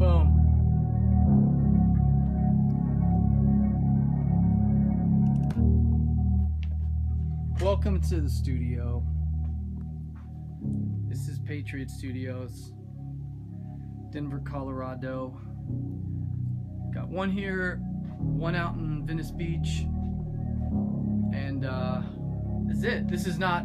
Boom. Welcome to the studio. This is Patriot Studios, Denver, Colorado. Got one here, one out in Venice Beach, and this is it. This is not,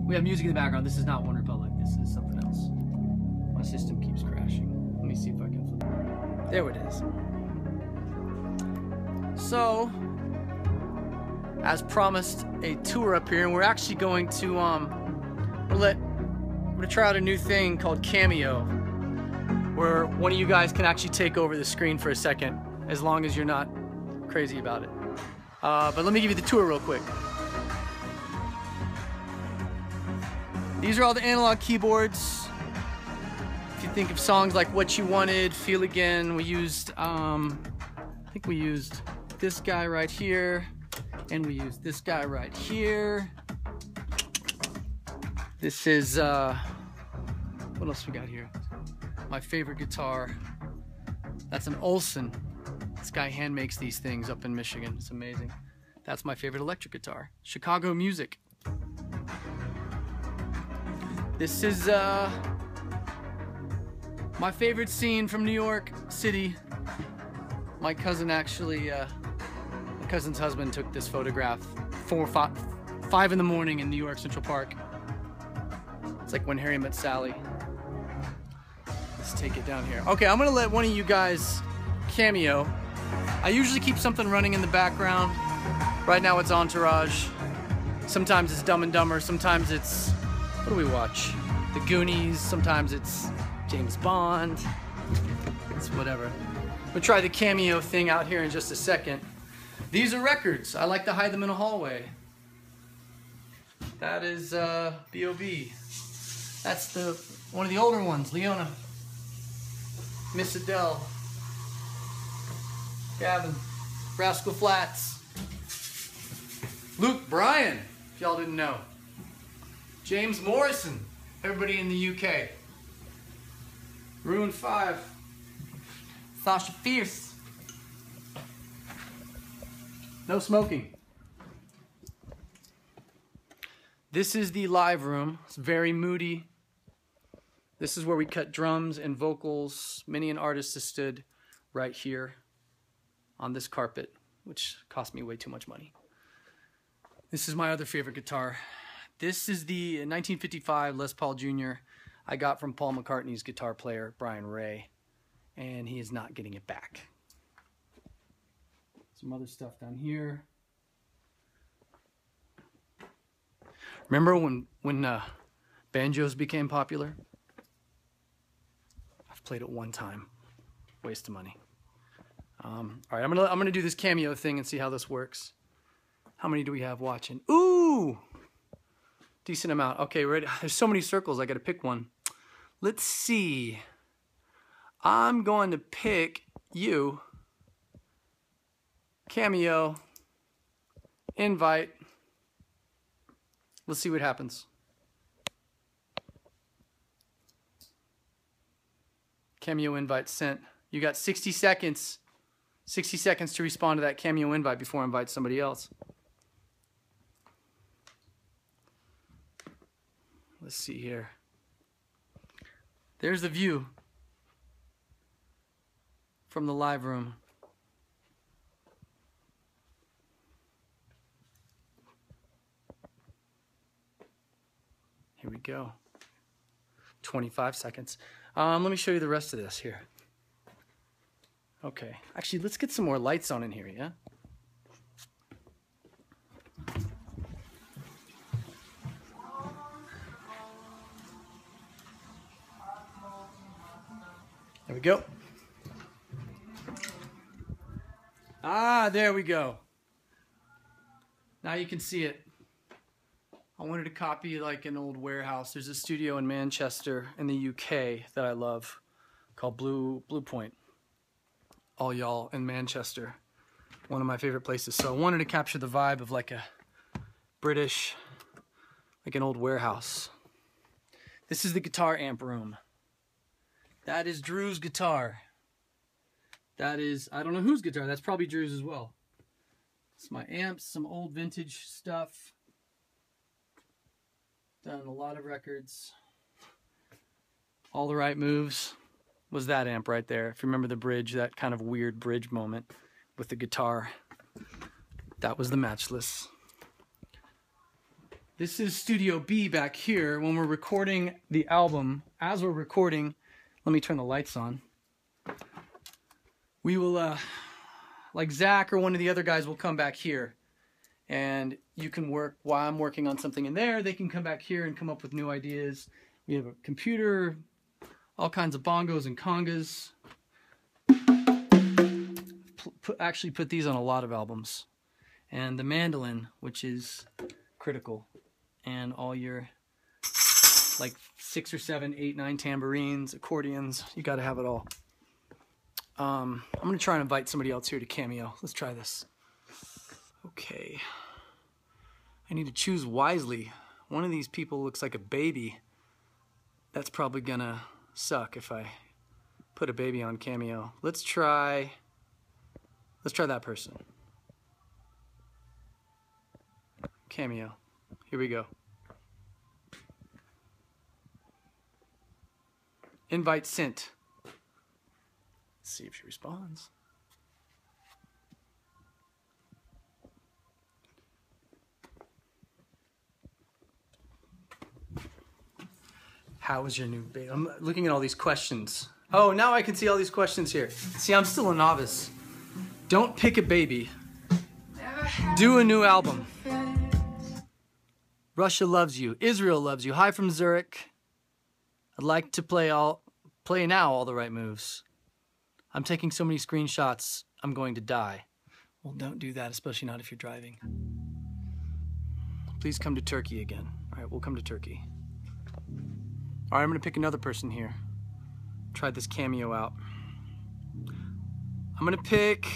we have music in the background. This is not One Republic. This is something else. My system keeps crashing. Let me see if I can flip it. There it is. So, as promised, a tour up here, and we're actually going to we're gonna try out a new thing called Cameo, where one of you guys can actually take over the screen for a second, as long as you're not crazy about it. But let me give you the tour real quick. These are all the analog keyboards. If you think of songs like What You Wanted, Feel Again, we used, I think we used this guy right here, and we used this guy right here. This is, what else we got here? My favorite guitar. That's an Olson. This guy hand makes these things up in Michigan. It's amazing. That's my favorite electric guitar. Chicago Music. This is my favorite scene from New York City. My cousin actually, my cousin's husband took this photograph 5 in the morning in New York Central Park. It's like When Harry Met Sally. Let's take it down here. Okay, I'm gonna let one of you guys cameo. I usually keep something running in the background. Right now it's Entourage. Sometimes it's Dumb and Dumber. Sometimes it's, what do we watch? The Goonies. Sometimes it's James Bond. It's whatever. We'll try the cameo thing out here in just a second. These are records. I like to hide them in a hallway. That is B.O.B. That's one of the older ones, Leona. Miss Adele. Gavin. Rascal Flatts. Luke Bryan, if y'all didn't know. James Morrison, everybody in the UK. Maroon 5. Sasha Fierce. No smoking. This is the live room. It's very moody. This is where we cut drums and vocals. Many an artist has stood right here on this carpet, which cost me way too much money. This is my other favorite guitar. This is the 1955 Les Paul Jr. I got from Paul McCartney's guitar player, Brian Ray, and he is not getting it back. Some other stuff down here. Remember when banjos became popular? I've played it one time. Waste of money. All right, I'm gonna do this cameo thing and see how this works. How many do we have watching? Ooh, decent amount. Okay, ready? There's so many circles. I gotta pick one. Let's see. I'm going to pick you. Cameo. Invite. Let's see what happens. Cameo invite sent. You got 60 seconds. 60 seconds to respond to that cameo invite before I invite somebody else. Let's see here. There's the view from the live room. Here we go. 25 seconds. Let me show you the rest of this here. Okay. Actually, let's get some more lights on in here, yeah? There we go. Ah, there we go. Now you can see it. I wanted to copy like an old warehouse. There's a studio in Manchester in the UK that I love called Blue Point. All y'all in Manchester. One of my favorite places. So I wanted to capture the vibe of like a British, like an old warehouse. This is the guitar amp room. That is Drew's guitar. That is, I don't know whose guitar. That's probably Drew's as well. It's my amps, some old vintage stuff. Done a lot of records. All the Right Moves was that amp right there. If you remember the bridge, that kind of weird bridge moment with the guitar. That was the Matchless. This is Studio B back here when we're recording the album. As we're recording, let me turn the lights on. We will, like Zach or one of the other guys will come back here. And you can work, while I'm working on something in there, they can come back here and come up with new ideas. We have a computer, all kinds of bongos and congas. Actually put these on a lot of albums. And the mandolin, which is critical. And all your, like 6 or 7, 8, 9 tambourines, accordions. You gotta have it all. I'm gonna try and invite somebody else here to cameo. Let's try this. Okay. I need to choose wisely. One of these people looks like a baby. That's probably gonna suck if I put a baby on cameo. Let's try that person. Cameo. Here we go. Invite sent. Let's see if she responds. How was your new baby? I'm looking at all these questions. Oh, now I can see all these questions here. See, I'm still a novice. Don't pick a baby. Do a new album. Russia loves you. Israel loves you. Hi from Zurich. I'd like to play now all the right moves. I'm taking so many screenshots, I'm going to die. Well, don't do that, especially not if you're driving. Please come to Turkey again. All right, we'll come to Turkey. All right, I'm gonna pick another person here. Try this cameo out. I'm gonna pick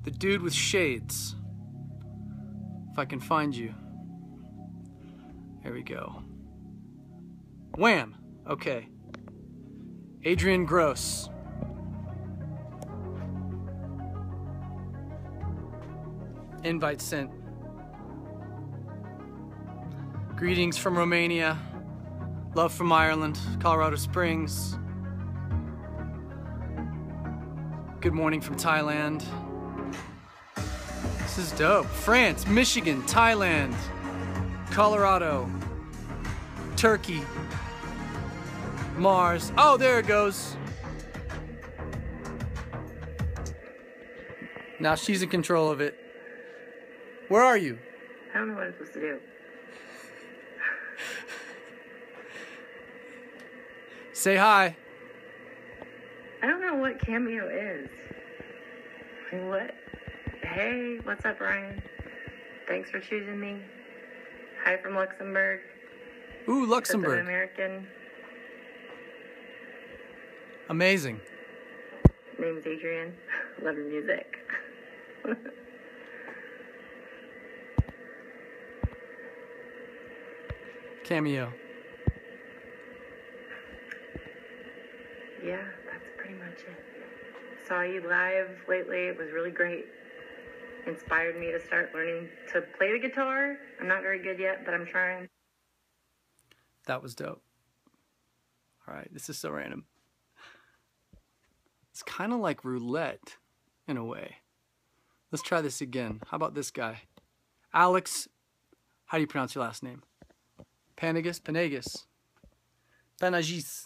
the dude with shades. If I can find you. There we go. Wham! Okay. Adrian Gross. Invite sent. Greetings from Romania. Love from Ireland, Colorado Springs. Good morning from Thailand. This is dope. France, Michigan, Thailand, Colorado, Turkey, Mars. Oh, there it goes. Now she's in control of it. Where are you? I don't know what I'm supposed to do. Say hi. I don't know what cameo is. I mean, what? Hey, what's up, Ryan? Thanks for choosing me. Hi from Luxembourg. Ooh, Luxembourg. I'm American. Amazing. Name's Adrian. Love your music. Cameo. Yeah, that's pretty much it. Saw you live lately. It was really great. Inspired me to start learning to play the guitar. I'm not very good yet, but I'm trying. That was dope. All right, this is so random. It's kind of like roulette in a way. Let's try this again. How about this guy? Alex, how do you pronounce your last name? Panagis? Panagis. Panagis.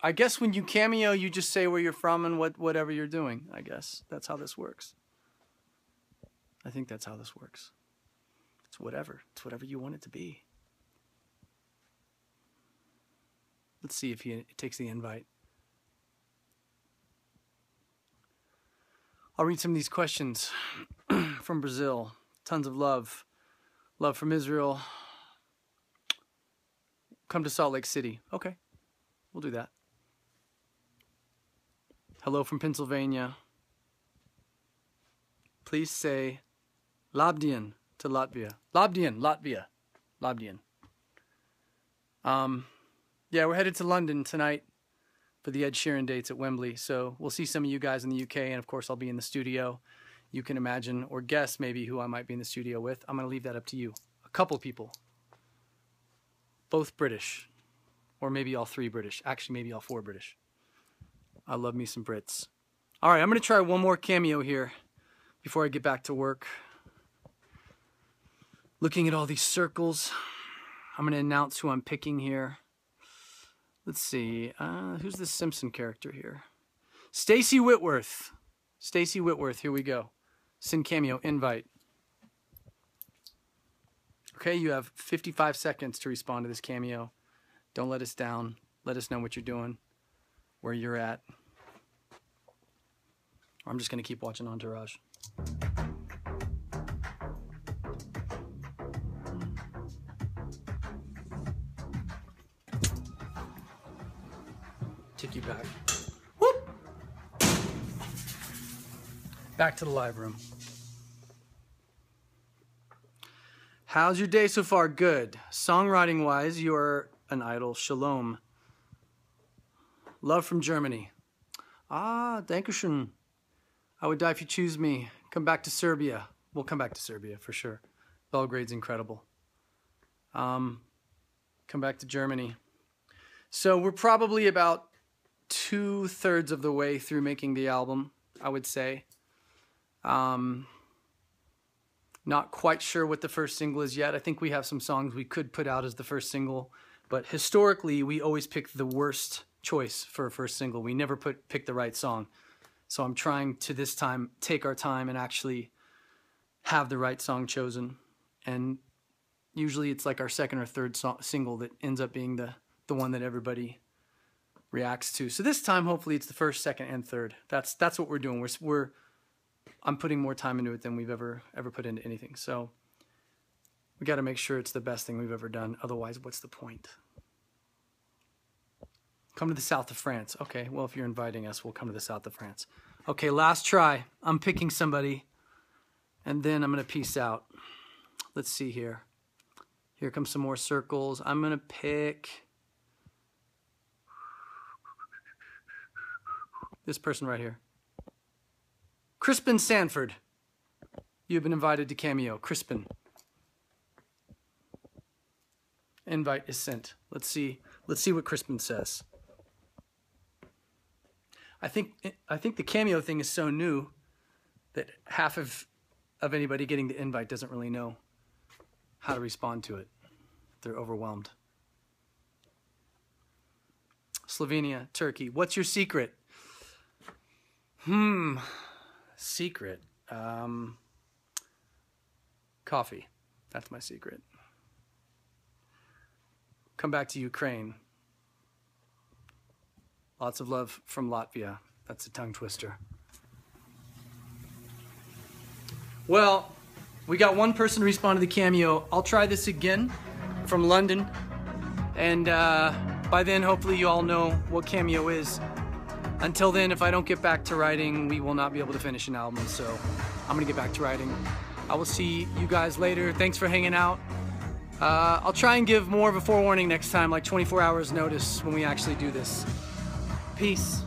I guess when you cameo, you just say where you're from and whatever you're doing, I guess. That's how this works. I think that's how this works. It's whatever. It's whatever you want it to be. Let's see if he takes the invite. I'll read some of these questions from Brazil. Tons of love. Love from Israel. Come to Salt Lake City. Okay. We'll do that. Hello from Pennsylvania. Please say Labdien to Latvia. Labdien, Latvia. Labdien. Yeah, we're headed to London tonight for the Ed Sheeran dates at Wembley. So we'll see some of you guys in the UK, and of course I'll be in the studio. You can imagine or guess maybe who I might be in the studio with. I'm going to leave that up to you. A couple people. Both British. Or maybe all three British. Actually, maybe all four British. I love me some Brits. All right, I'm going to try one more cameo here before I get back to work. Looking at all these circles, I'm going to announce who I'm picking here. Let's see. Who's the Simpson character here? Stacey Whitworth. Stacey Whitworth, here we go. Send cameo, invite. Okay, you have 55 seconds to respond to this cameo. Don't let us down. Let us know what you're doing, where you're at. I'm just going to keep watching Entourage. Take you back. Whoop! Back to the live room. How's your day so far? Good. Songwriting wise, you're an idol. Shalom. Love from Germany. Ah, dankeschön. I would die if you choose me. Come back to Serbia. We'll come back to Serbia for sure. Belgrade's incredible. Come back to Germany. So we're probably about 2/3 of the way through making the album, I would say. Not quite sure what the first single is yet. I think we have some songs we could put out as the first single, but historically we always pick the worst choice for a first single. We never pick the right song. So I'm trying to this time take our time and actually have the right song chosen. And usually it's like our second or third single that ends up being the one that everybody reacts to. So this time hopefully it's the first, second, and third. That's what we're doing. I'm putting more time into it than we've ever put into anything. So we got to make sure it's the best thing we've ever done. Otherwise, what's the point? Come to the south of France. Okay, well, if you're inviting us, we'll come to the south of France. Okay, last try. I'm picking somebody, and then I'm going to peace out. Let's see here. Here come some more circles. I'm going to pick this person right here. Crispin Sanford. You've been invited to cameo. Crispin. Invite is sent. Let's see what Crispin says. I think the cameo thing is so new that half of anybody getting the invite doesn't really know how to respond to it. They're overwhelmed. Slovenia, Turkey. What's your secret? Secret. Coffee. That's my secret. Come back to Ukraine. Lots of love from Latvia. That's a tongue twister. Well, we got one person to respond to the cameo. I'll try this again from London. And by then, hopefully you all know what cameo is. Until then, if I don't get back to writing, we will not be able to finish an album. So I'm going to get back to writing. I will see you guys later. Thanks for hanging out. I'll try and give more of a forewarning next time, like 24 hours notice when we actually do this. Peace.